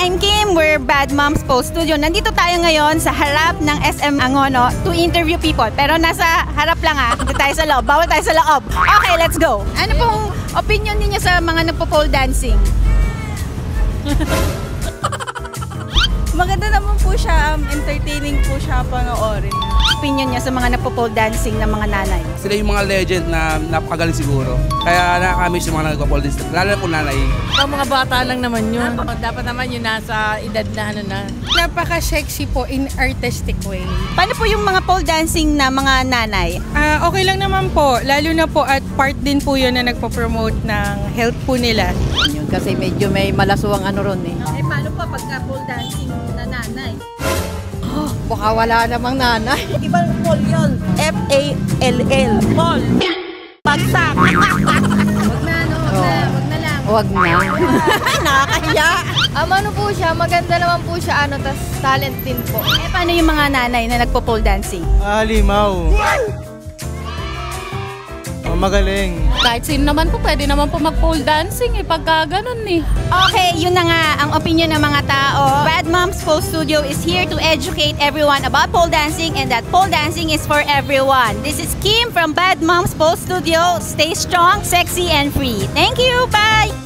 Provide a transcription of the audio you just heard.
I'm Kim. We're Bad Moms Pole Studio. Nandito tayo ngayon sa harap ng SM Angono to interview people. Pero nasa harap lang Dito tayo sa loob. Bawal tayo sa loob. Okay, let's go. Ano pong opinion niyo sa mga nagpo-pole dancing? Maganda naman po siya, entertaining po siya panoorin. Opinion niya sa mga nagpo-pole dancing ng mga nanay? Sila yung mga legend na napakagaling siguro. Kaya nakakamiss yung mga nagpo-pole dancing, lalo na po nanay. Ang mga bata lang naman yun. Dapat naman yun nasa edad na na. Napaka-sexy po in artistic way. Paano po yung mga pole dancing na mga nanay? Okay lang naman po, lalo na po at part din po yun na nagpo-promote ng health po nila. Yun, kasi medyo may malaswang ron eh. Paano po pagka pole dancing na nanay? Baka wala namang nanay. Ibang pole yun, F-A-L-L, pole. Pagsak. Wag na, no? Wag na lang. Huwag na. Nakakahiya. Ano po siya, maganda naman po siya, tas talent din po. Paano yung mga nanay na nagpo-pole dancing? Halimaw. Magaling. Kahit sino naman po, pwede naman po mag-pole dancing pagka ganun Okay, yun na nga ang opinion ng mga tao. Bad Moms Pole Studio is here to educate everyone about pole dancing and that pole dancing is for everyone. This is Kim from Bad Moms Pole Studio. Stay strong, sexy, and free. Thank you. Bye!